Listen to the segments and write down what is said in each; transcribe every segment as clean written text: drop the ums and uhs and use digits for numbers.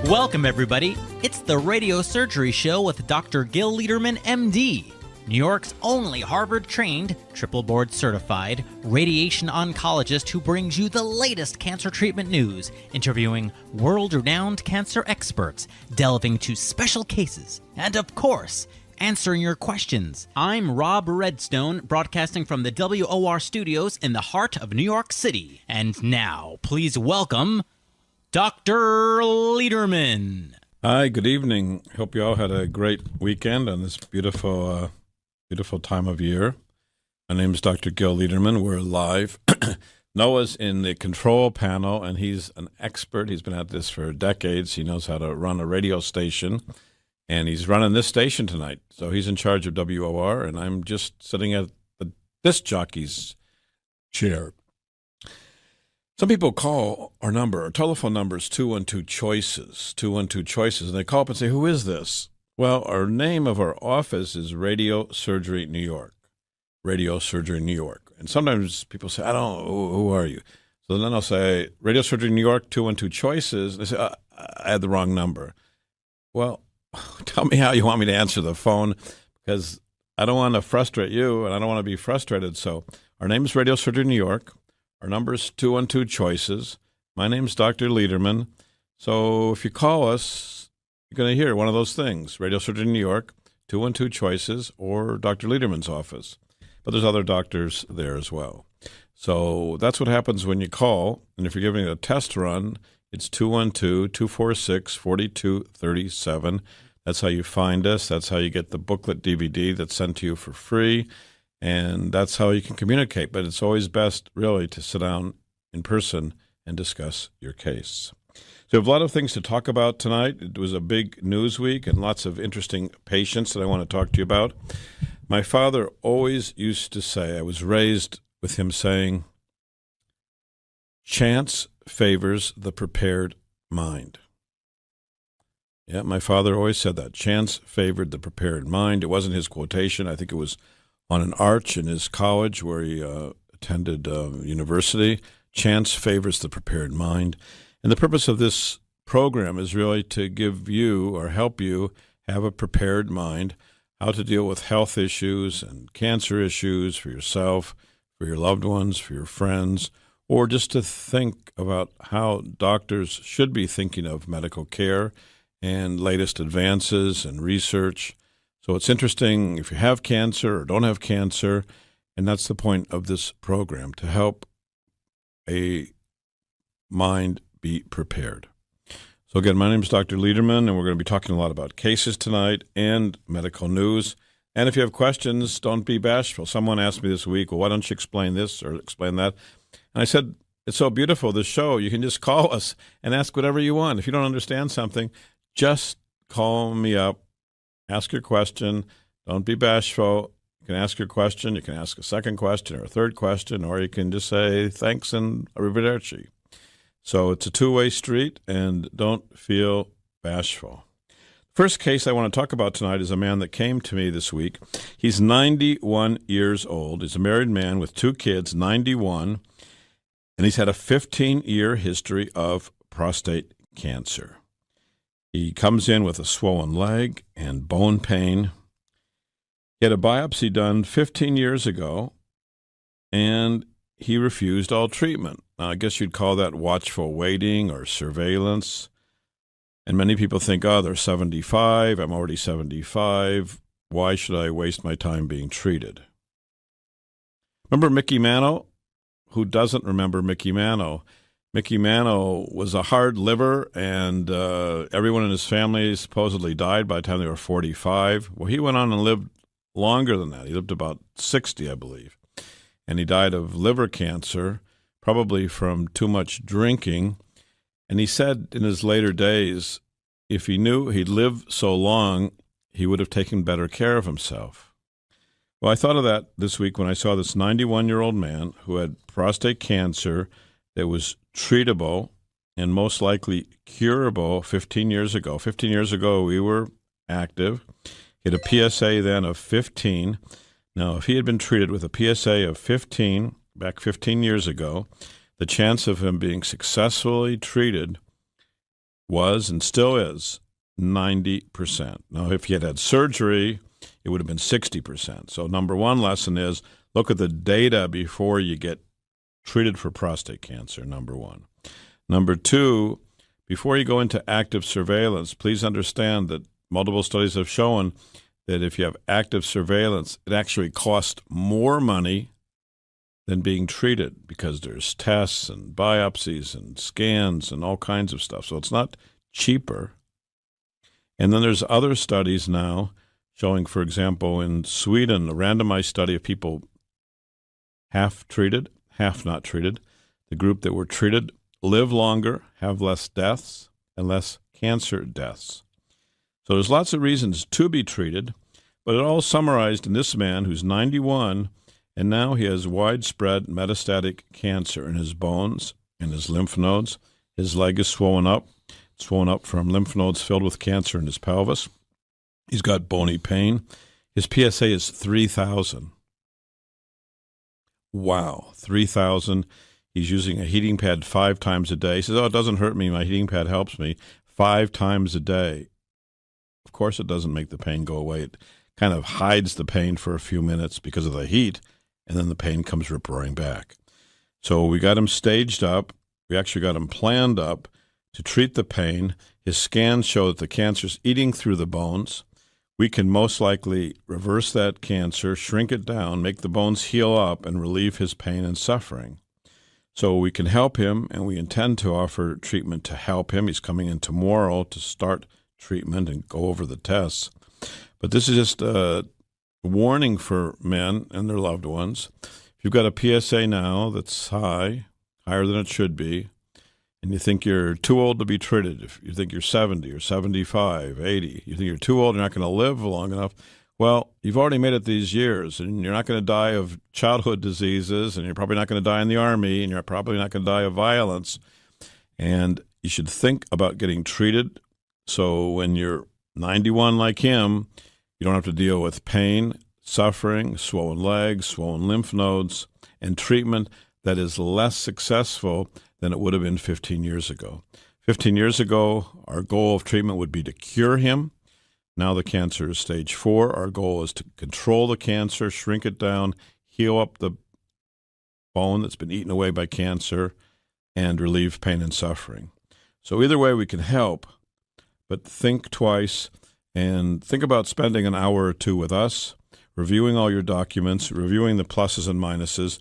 Welcome, everybody. It's the Radio Surgery Show with Dr. Gil Lederman, MD, New York's only Harvard-trained, triple board-certified radiation oncologist who brings you the latest cancer treatment news, interviewing world-renowned cancer experts, delving to special cases, and, of course, answering your questions. I'm Rob Redstone, broadcasting from the WOR studios in the heart of New York City. And now, please welcome Dr. Lederman. Hi, good evening. Hope you all had a great weekend on this beautiful time of year. My name is Dr. Gil Lederman. We're live. Noah's in the control panel, and he's an expert. He's been at this for decades. He knows how to run a radio station, and he's running this station tonight. So he's in charge of WOR, and I'm just sitting at the disc jockey's chair. Some people call our telephone number is 212-CHOICES, 212-CHOICES, and they call up and say, who is this? Well, our name of our office is Radio Surgery New York, Radio Surgery New York. And sometimes people say, I don't know, who are you? So then I'll say, Radio Surgery New York, 212-CHOICES. They say, I had the wrong number. Well, tell me how you want me to answer the phone, because I don't want to frustrate you, and I don't want to be frustrated. So our name is Radio Surgery New York. Our number is 212-CHOICES. My name is Dr. Lederman. So if you call us, you're going to hear one of those things, Radio Surgery New York, 212-CHOICES, or Dr. Lederman's office. But there's other doctors there as well. So that's what happens when you call. And if you're giving a test run, it's 212-246-4237. That's how you find us. That's how you get the booklet DVD that's sent to you for free. And that's how you can communicate. But it's always best, really, to sit down in person and discuss your case. So we have a lot of things to talk about tonight. It was a big news week and lots of interesting patients that I want to talk to you about. My father always used to say, I was raised with him saying, chance favors the prepared mind. Yeah, my father always said that. Chance favored the prepared mind. It wasn't his quotation. I think it was on an arch in his college where he attended university. Chance favors the prepared mind. And the purpose of this program is really to give you or help you have a prepared mind, how to deal with health issues and cancer issues for yourself, for your loved ones, for your friends, or just to think about how doctors should be thinking of medical care and latest advances and research. So it's interesting if you have cancer or don't have cancer, and that's the point of this program, to help a mind be prepared. So again, my name is Dr. Lederman, and we're going to be talking a lot about cases tonight and medical news. And if you have questions, don't be bashful. Someone asked me this week, well, why don't you explain this or explain that? And I said, it's so beautiful, this show. You can just call us and ask whatever you want. If you don't understand something, just call me up. Ask your question. Don't be bashful. You can ask your question. You can ask a second question or a third question, or you can just say thanks and arrivederci. So it's a two-way street, and don't feel bashful. First case I want to talk about tonight is a man that came to me this week. He's 91 years old. He's a married man with 2 kids, 91, and he's had a 15-year history of prostate cancer. He comes in with a swollen leg and bone pain. He had a biopsy done 15 years ago, and he refused all treatment. Now, I guess you'd call that watchful waiting or surveillance. And many people think, oh, they're 75. I'm already 75. Why should I waste my time being treated? Remember Mickey Mantle? Who doesn't remember Mickey Mantle? Mickey Mantle was a hard liver, and everyone in his family supposedly died by the time they were 45. Well, he went on and lived longer than that. He lived about 60, I believe. And he died of liver cancer, probably from too much drinking. And he said in his later days, if he knew he'd live so long, he would have taken better care of himself. Well, I thought of that this week when I saw this 91-year-old man who had prostate cancer that was treatable and most likely curable 15 years ago. 15 years ago, we were active. He had a PSA then of 15. Now, if he had been treated with a PSA of 15 back 15 years ago, the chance of him being successfully treated was and still is 90%. Now, if you had had surgery, it would have been 60%. So number one lesson is look at the data before you get treated for prostate cancer, number one. Number two, before you go into active surveillance, please understand that multiple studies have shown that if you have active surveillance, it actually costs more money than being treated because there's tests and biopsies and scans and all kinds of stuff. So it's not cheaper. And then there's other studies now showing, for example, in Sweden, a randomized study of people half treated, half not treated. The group that were treated live longer, have less deaths, and less cancer deaths. So there's lots of reasons to be treated, but it all summarized in this man who's 91, and now he has widespread metastatic cancer in his bones, in his lymph nodes. His leg is swollen up from lymph nodes filled with cancer in his pelvis. He's got bony pain. His PSA is 3,000. Wow, 3,000. He's using a heating pad 5 times a day. He says, it doesn't hurt me. My heating pad helps me 5 times a day. Of course, it doesn't make the pain go away. It kind of hides the pain for a few minutes because of the heat, and then the pain comes rip-roaring back. So we got him staged up. We actually got him planned up to treat the pain. His scans show that the cancer's eating through the bones. We can most likely reverse that cancer, shrink it down, make the bones heal up, and relieve his pain and suffering. So we can help him, and we intend to offer treatment to help him. He's coming in tomorrow to start treatment and go over the tests. But this is just a warning for men and their loved ones. If you've got a PSA now that's high, higher than it should be, and you think you're too old to be treated, if you think you're 70 or 75, 80, you think you're too old, you're not going to live long enough, well, you've already made it these years, and you're not going to die of childhood diseases, and you're probably not going to die in the Army, and you're probably not going to die of violence. And you should think about getting treated so when you're 91 like him, you don't have to deal with pain, suffering, swollen legs, swollen lymph nodes, and treatment that is less successful than it would have been 15 years ago. 15 years ago, our goal of treatment would be to cure him. Now the cancer is stage 4. Our goal is to control the cancer, shrink it down, heal up the bone that's been eaten away by cancer, and relieve pain and suffering. So either way we can help, but think twice and think about spending an hour or two with us, reviewing all your documents, reviewing the pluses and minuses.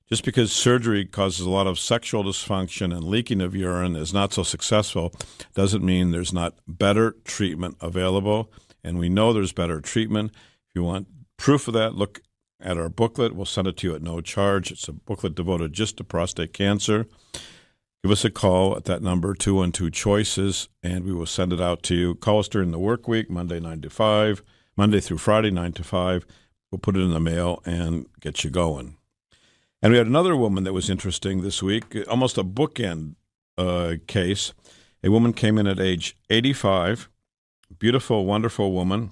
Just because surgery causes a lot of sexual dysfunction and leaking of urine is not so successful doesn't mean there's not better treatment available. And we know there's better treatment. If you want proof of that, look at our booklet. We'll send it to you at no charge. It's a booklet devoted just to prostate cancer. Give us a call at that number, 212-CHOICES, and we will send it out to you. Call us during the work week, Monday 9 to 5, Monday through Friday 9 to 5. We'll put it in the mail and get you going. And we had another woman that was interesting this week, almost a bookend case. A woman came in at age 85, beautiful, wonderful woman.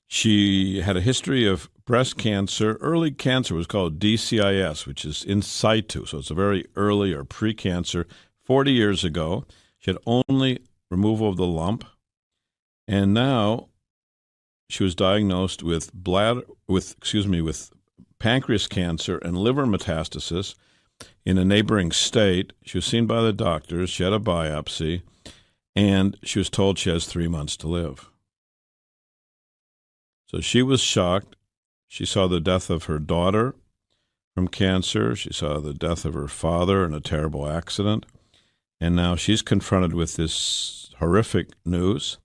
She had a history of breast cancer. Early cancer was called DCIS, which is in situ, so it's a very early or pre-cancer. 40 years ago, she had only removal of the lump, and now she was diagnosed with pancreas cancer and liver metastasis in a neighboring state. She was seen by the doctors. She had a biopsy, and she was told she has 3 months to live. So she was shocked. She saw the death of her daughter from cancer. She saw the death of her father in a terrible accident. And now she's confronted with this horrific news.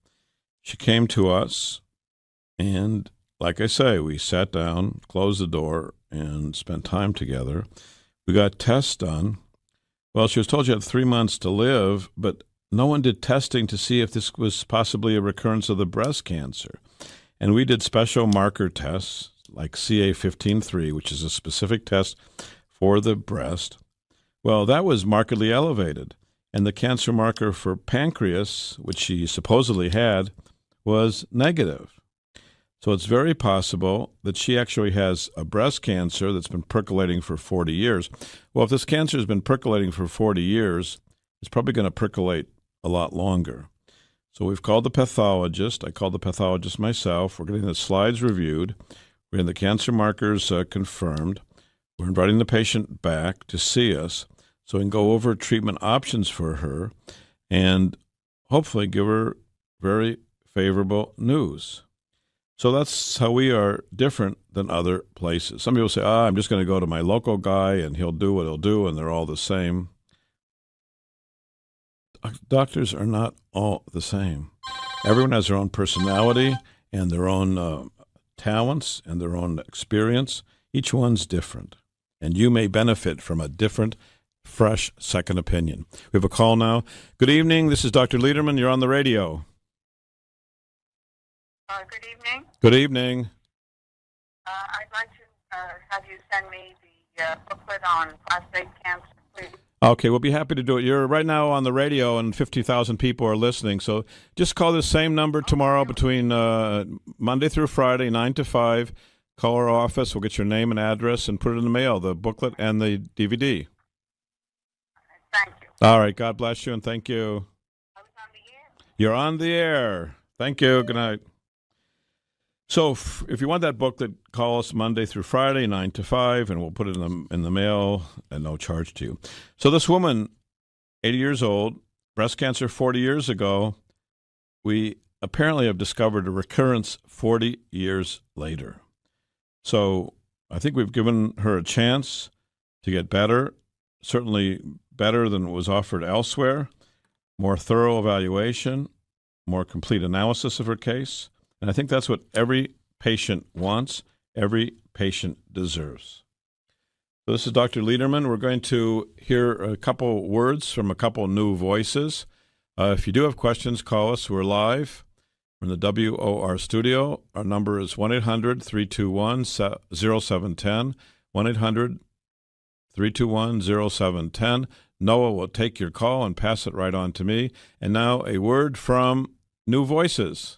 She came to us, and like I say, we sat down, closed the door, and spent time together. We got tests done. Well, she was told she had 3 months to live, but no one did testing to see if this was possibly a recurrence of the breast cancer. And we did special marker tests like CA15-3, which is a specific test for the breast. Well, that was markedly elevated. And the cancer marker for pancreas, which she supposedly had, was negative. So it's very possible that she actually has a breast cancer that's been percolating for 40 years. Well, if this cancer has been percolating for 40 years, it's probably going to percolate a lot longer. So we've called the pathologist. I called the pathologist myself. We're getting the slides reviewed. We're getting the cancer markers confirmed. We're inviting the patient back to see us so we can go over treatment options for her and hopefully give her very favorable news. So that's how we are different than other places. Some people say, I'm just going to go to my local guy and he'll do what he'll do, and they're all the same. Doctors are not all the same. Everyone has their own personality and their own talents and their own experience. Each one's different, and you may benefit from a different, fresh second opinion. We have a call now. Good evening. This is Dr. Liederman. You're on the radio. Good evening. Good evening. I'd like to have you send me the booklet on prostate cancer, please. Okay, we'll be happy to do it. You're right now on the radio, and 50,000 people are listening. So just call this same number tomorrow between Monday through Friday, 9 to 5. Call our office. We'll get your name and address and put it in the mail, the booklet and the DVD. Thank you. All right. God bless you, and thank you. I was on the air. You're on the air. Thank you. Good night. So if you want that booklet, call us Monday through Friday, 9 to 5, and we'll put it in the mail at no charge to you. So this woman, 80 years old, breast cancer 40 years ago, we apparently have discovered a recurrence 40 years later. So I think we've given her a chance to get better, certainly better than was offered elsewhere, more thorough evaluation, more complete analysis of her case. And I think that's what every patient wants, every patient deserves. So this is Dr. Liederman. We're going to hear a couple words from a couple new voices. If you do have questions, call us. We're live. We're in the WOR studio. Our number is 1-800-321-0710, 1-800-321-0710. Noah will take your call and pass it right on to me. And now a word from new voices.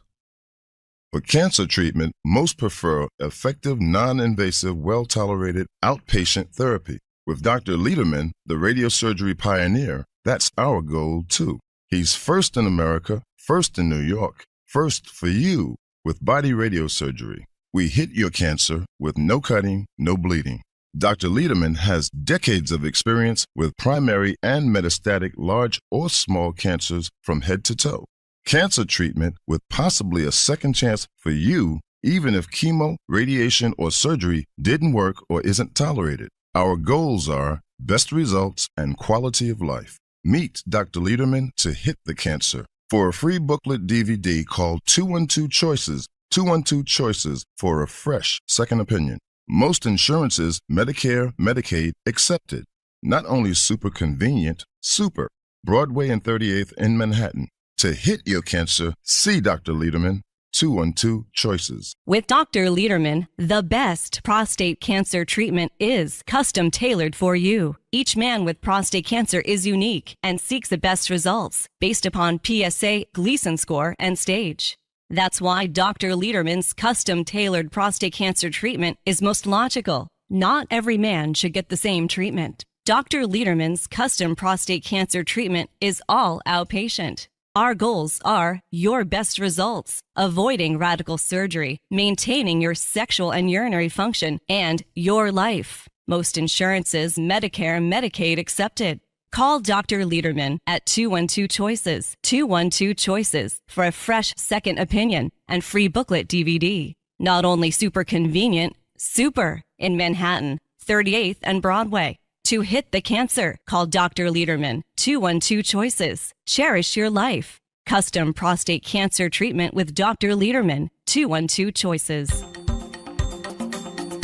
For cancer treatment, most prefer effective, non-invasive, well-tolerated outpatient therapy. With Dr. Liederman, the radiosurgery pioneer, that's our goal, too. He's first in America, first in New York, first for you with body radiosurgery. We hit your cancer with no cutting, no bleeding. Dr. Liederman has decades of experience with primary and metastatic large or small cancers from head to toe. Cancer treatment with possibly a second chance for you, even if chemo, radiation, or surgery didn't work or isn't tolerated. Our goals are best results and quality of life. Meet Dr. Liederman to hit the cancer. For a free booklet DVD, call 212 Choices, 212 Choices for a fresh second opinion. Most insurances, Medicare, Medicaid, accepted. Not only super convenient, super. Broadway and 38th in Manhattan. To hit your cancer, see Dr. Liederman, 212 Choices. With Dr. Liederman, the best prostate cancer treatment is custom tailored for you. Each man with prostate cancer is unique and seeks the best results based upon PSA, Gleason score, and stage. That's why Dr. Liederman's custom tailored prostate cancer treatment is most logical. Not every man should get the same treatment. Dr. Liederman's custom prostate cancer treatment is all outpatient. Our goals are your best results, avoiding radical surgery, maintaining your sexual and urinary function, and your life. Most insurances, Medicare and Medicaid accepted. Call Dr. Liederman at 212 Choices, 212 Choices for a fresh second opinion and free booklet DVD. Not only super convenient, super in Manhattan, 38th and Broadway. To hit the cancer, call Dr. Liederman, 212 Choices. Cherish your life. Custom prostate cancer treatment with Dr. Liederman, 212 Choices.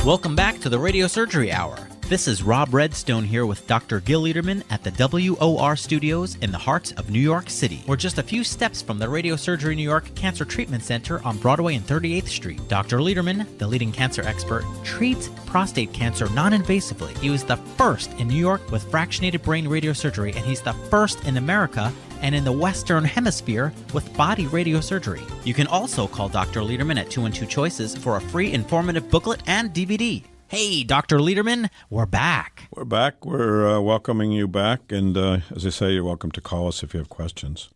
Welcome back to the Radio Surgery Hour. This is Rob Redstone here with Dr. Gil Liederman at the WOR studios in the heart of New York City. We're just a few steps from the Radio Surgery New York Cancer Treatment Center on Broadway and 38th Street. Dr. Liederman, the leading cancer expert, treats prostate cancer non-invasively. He was the first in New York with fractionated brain radiosurgery, and he's the first in America and in the Western Hemisphere with body radiosurgery. You can also call Dr. Liederman at 212 Choices for a free informative booklet and DVD. Hey, Dr. Liederman, we're back. We're back. We're welcoming you back. And as I say, you're welcome to call us if you have questions.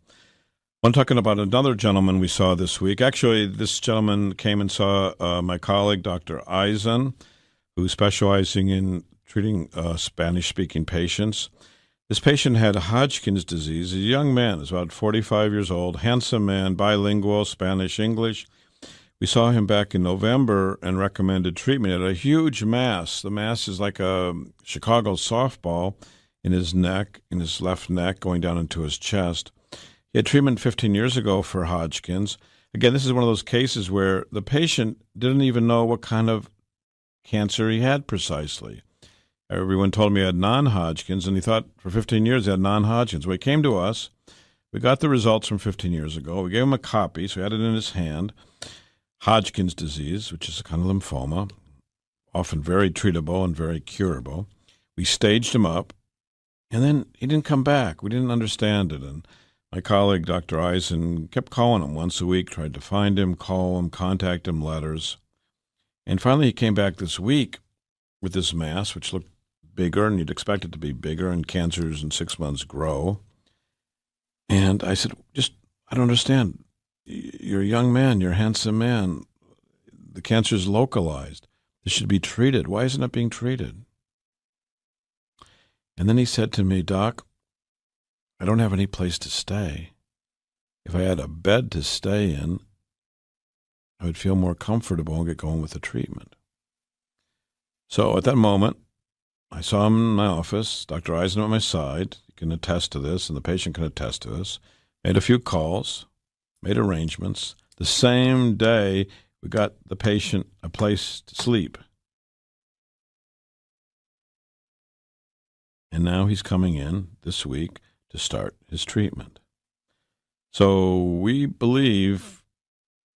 I'm talking about another gentleman we saw this week. Actually, this gentleman came and saw my colleague, Dr. Eisen, who's specializing in treating Spanish-speaking patients. This patient had Hodgkin's disease. He's a young man, he's about 45 years old, handsome man, bilingual, Spanish-English. We saw him back in November and recommended treatment. He had a huge mass. The mass is like a Chicago softball in his neck, in his left neck, going down into his chest. He had treatment 15 years ago for Hodgkin's. Again, this is one of those cases where the patient didn't even know what kind of cancer he had precisely. Everyone told him he had non-Hodgkin's, and he thought for 15 years he had non-Hodgkin's. Well, he came to us. We got the results from 15 years ago. We gave him a copy, so he had it in his hand. Hodgkin's disease, which is a kind of lymphoma, often very treatable and very curable. We staged him up, and then he didn't come back. We didn't understand it, and my colleague, Dr. Eisen, kept calling him once a week, tried to find him, call him, contact him, letters. And finally he came back this week with this mass, which looked bigger, and you'd expect it to be bigger, and cancers in 6 months grow. And I said, I don't understand. You're a young man, you're a handsome man. The cancer's localized. This should be treated. Why isn't it being treated? And then he said to me, Doc, I don't have any place to stay. If I had a bed to stay in, I would feel more comfortable and get going with the treatment. So at that moment, I saw him in my office, Dr. Eisen at my side. He can attest to this, and the patient can attest to this. Made a few calls, made arrangements. The same day, we got the patient a place to sleep. And now he's coming in this week to start his treatment. So we believe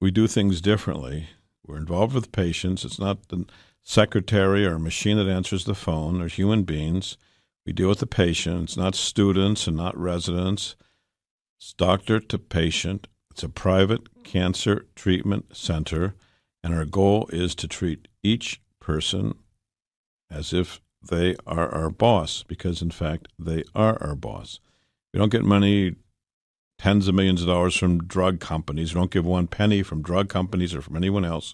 we do things differently. We're involved with patients. It's not the secretary or a machine that answers the phone. They're human beings. We deal with the patient. It's not students and not residents. It's doctor to patient. It's a private cancer treatment center, and our goal is to treat each person as if they are our boss, because, in fact, they are our boss. We don't get money, tens of millions of dollars from drug companies. We don't give one penny from drug companies or from anyone else.